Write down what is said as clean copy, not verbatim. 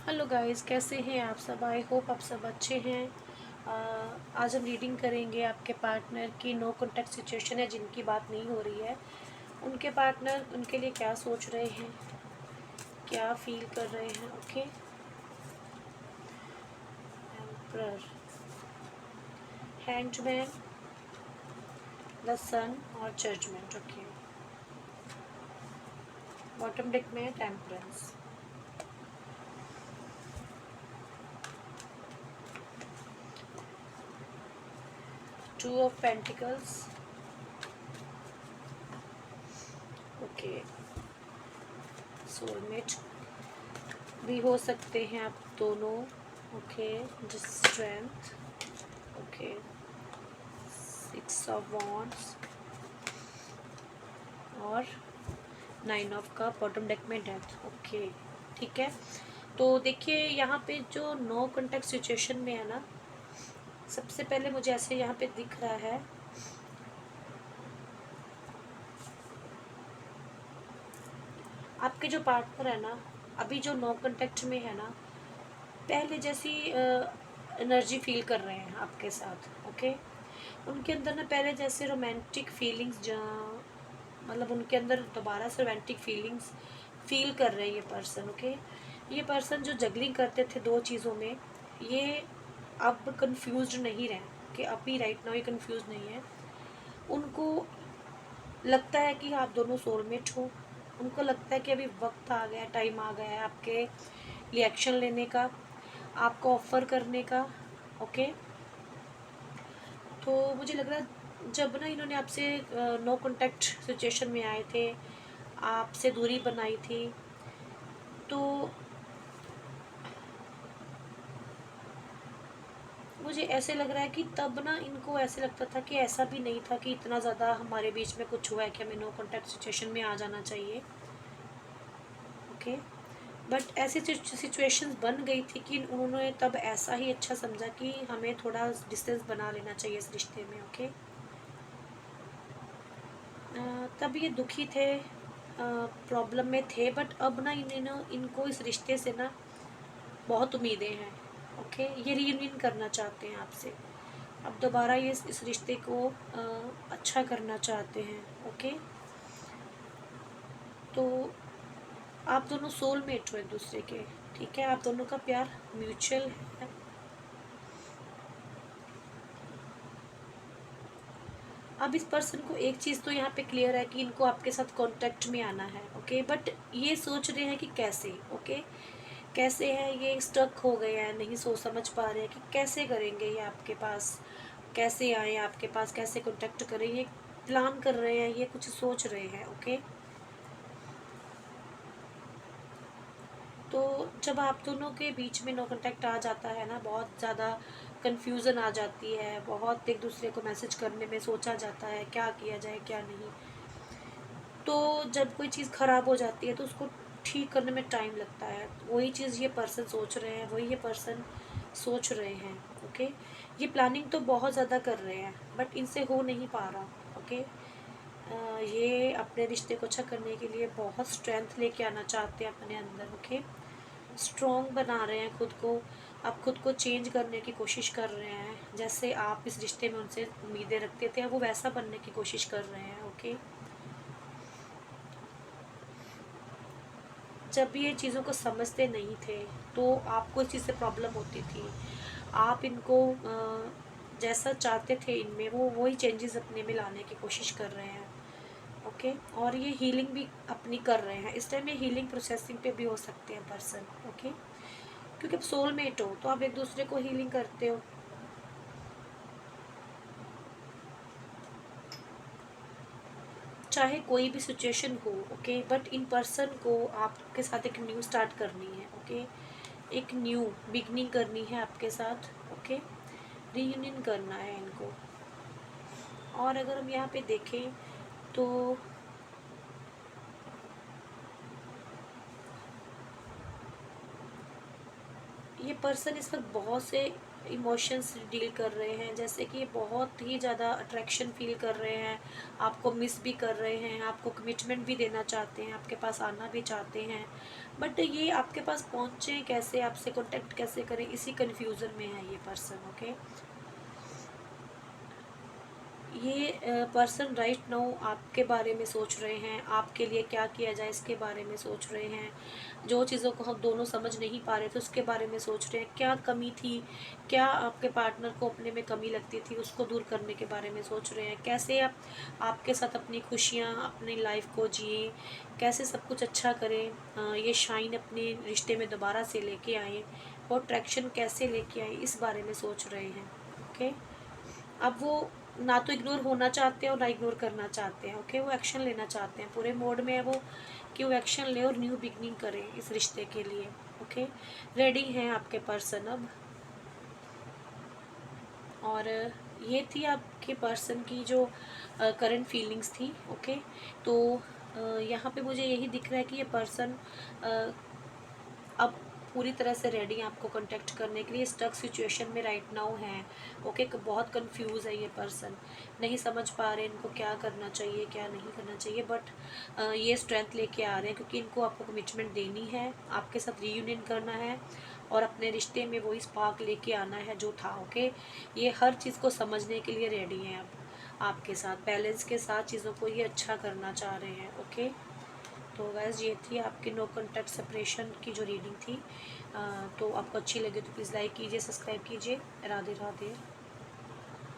Hello guys, कैसे हैं आप सब। आई होप आप सब अच्छे हैं। आज हम रीडिंग करेंगे आपके पार्टनर की नो कॉन्टैक्ट सिचुएशन है जिनकी बात नहीं हो रही है। उनके पार्टनर उनके लिए क्या सोच रहे हैं, क्या फील कर रहे हैं। Okay. Emperor, hanged man, the sun और जजमेंट। ओके। बॉटम डेक में temperance, two of pentacles. Okay. Soulmate भी हो सकते हैं आप दोनों। Okay. Strength. Okay. Six of wands और नाइन ऑफ का बॉटम डेक में डेथ। ओके, ठीक है। तो देखिए यहाँ पे जो नो कॉन्टैक्ट सिचुएशन में है ना, सबसे पहले मुझे ऐसे यहाँ पे दिख रहा है आपके जो पार्टनर है ना, अभी जो नो कॉन्टैक्ट में है ना, पहले जैसी एनर्जी फील कर रहे हैं आपके साथ। ओके। उनके अंदर ना पहले जैसे रोमांटिक फीलिंग्स, मतलब उनके अंदर दोबारा से रोमांटिक फीलिंग्स फील कर रहे हैं ये पर्सन। ओके। ये पर्सन जो जगलिंग करते थे दो चीज़ों में, ये अब कंफ्यूज्ड नहीं रहे कि अभी राइट नाउ ये कंफ्यूज नहीं है। उनको लगता है कि आप दोनों सोलमेट हो। उनको लगता है कि अभी वक्त आ गया, टाइम आ गया है आपके लिए एक्शन लेने का, आपको ऑफर करने का। ओके। तो मुझे लग रहा है जब ना इन्होंने आपसे नो कांटेक्ट सिचुएशन में आए थे, आपसे दूरी बनाई थी, तो मुझे ऐसे लग रहा है कि तब ना इनको ऐसे लगता था कि ऐसा भी नहीं था कि इतना ज़्यादा हमारे बीच में कुछ हुआ है कि हमें नो कांटेक्ट सिचुएशन में आ जाना चाहिए। ओके। बट ऐसी सिचुएशंस बन गई थी कि उन्होंने तब ऐसा ही अच्छा समझा कि हमें थोड़ा डिस्टेंस बना लेना चाहिए इस रिश्ते में। ओके। तब ये दुखी थे, प्रॉब्लम में थे, बट अब ना इनको इस रिश्ते से ना बहुत उम्मीदें हैं। ओके। ये रीयूनियन करना चाहते हैं आपसे, अब दोबारा ये इस रिश्ते को अच्छा करना चाहते हैं। ओके। तो आप दोनों सोलमेट हो एक दूसरे के। ठीक है, आप दोनों का प्यार म्यूचुअल है। अब इस पर्सन को एक चीज़ तो यहाँ पे क्लियर है कि इनको आपके साथ कांटेक्ट में आना है। ओके। बट ये सोच रहे हैं कि कैसे। ओके। कैसे है, ये स्टक हो गए हैं, नहीं सोच समझ पा रहे हैं कि कैसे करेंगे ये आपके पास, कैसे आए आपके पास, कैसे कांटेक्ट करें। ये प्लान कर रहे हैं, ये कुछ सोच रहे हैं। ओके। तो जब आप दोनों के बीच में नो कांटेक्ट आ जाता है ना, बहुत ज़्यादा कन्फ्यूज़न आ जाती है, बहुत एक दूसरे को मैसेज करने में सोचा जाता है क्या किया जाए क्या नहीं। तो जब कोई चीज़ ख़राब हो जाती है तो उसको ठीक करने में टाइम लगता है। वही चीज़ ये पर्सन सोच रहे हैं, वही ये पर्सन सोच रहे हैं। ओके। ये प्लानिंग तो बहुत ज़्यादा कर रहे हैं बट इनसे हो नहीं पा रहा। ओके। ये अपने रिश्ते को अच्छा करने के लिए बहुत स्ट्रेंथ लेके आना चाहते हैं अपने अंदर। ओके। स्ट्रॉन्ग बना रहे हैं खुद को, आप खुद को चेंज करने की कोशिश कर रहे हैं। जैसे आप इस रिश्ते में उनसे उम्मीदें रखते थे, अब वो वैसा बनने की कोशिश कर रहे हैं। ओके। जब ये चीज़ों को समझते नहीं थे तो आपको इस चीज़ से प्रॉब्लम होती थी। आप इनको जैसा चाहते थे इनमें, वो वही चेंजेस अपने में लाने की कोशिश कर रहे हैं। ओके। और ये हीलिंग भी अपनी कर रहे हैं। इस टाइम ये हीलिंग प्रोसेसिंग पे भी हो सकते हैं पर्सन। ओके। क्योंकि आप सोलमेट हो तो आप एक दूसरे को हीलिंग करते हो। चाहे कोई भी सिचुएशन हो। ओके। बट इन पर्सन को आपके साथ एक न्यू स्टार्ट करनी है। ओके। एक न्यू बिगनिंग करनी है आपके साथ। ओके। रीयूनियन करना है इनको। और अगर हम यहाँ पे देखें तो ये पर्सन इस वक्त बहुत से इमोशंस डील कर रहे हैं, जैसे कि बहुत ही ज़्यादा अट्रैक्शन फील कर रहे हैं, आपको मिस भी कर रहे हैं, आपको कमिटमेंट भी देना चाहते हैं, आपके पास आना भी चाहते हैं, बट ये आपके पास पहुँचे कैसे, आपसे कांटेक्ट कैसे करें, इसी कन्फ्यूज़न में है ये पर्सन। ओके, ये पर्सन राइट नाउ आपके बारे में सोच रहे हैं, आपके लिए क्या किया जाए इसके बारे में सोच रहे हैं, जो चीज़ों को हम दोनों समझ नहीं पा रहे थे उसके बारे में सोच रहे हैं, क्या कमी थी, क्या आपके पार्टनर को अपने में कमी लगती थी उसको दूर करने के बारे में सोच रहे हैं, कैसे आप आपके साथ अपनी खुशियाँ, अपनी लाइफ को जिए, कैसे सब कुछ अच्छा करें, ये शाइन अपने रिश्ते में दोबारा से लेके आए और ट्रैक्शन कैसे लेके आए, इस बारे में सोच रहे हैं। ओके, अब वो ना तो इग्नोर होना चाहते हैं और ना इग्नोर करना चाहते हैं। ओके, वो एक्शन लेना चाहते हैं, पूरे मोड में है वो कि वो एक्शन ले और न्यू बिगनिंग करें इस रिश्ते के लिए। ओके, रेडी हैं आपके पर्सन अब। और ये थी आपके पर्सन की जो करंट फीलिंग्स थी। ओके, तो यहाँ पे मुझे यही दिख रहा है कि ये पर्सन अब पूरी तरह से रेडी हैं आपको कांटेक्ट करने के लिए, स्टक सिचुएशन में राइट नाउ हैं। ओके, बहुत कंफ्यूज है ये पर्सन, नहीं समझ पा रहे इनको क्या करना चाहिए क्या नहीं करना चाहिए, बट ये स्ट्रेंथ लेके आ रहे हैं क्योंकि इनको आपको कमिटमेंट देनी है, आपके साथ रीयूनियन करना है और अपने रिश्ते में वही स्पार्क लेके आना है जो था। ओके, ये हर चीज़ को समझने के लिए रेडी हैं अब आपके साथ, बैलेंस के साथ चीज़ों को ये अच्छा करना चाह रहे हैं। ओके, तो गैस ये थी आपकी नो कॉन्टैक्ट सेपरेशन की जो रीडिंग थी। तो आपको अच्छी लगी तो प्लीज़ लाइक कीजिए, सब्सक्राइब कीजिए। राधे राधे।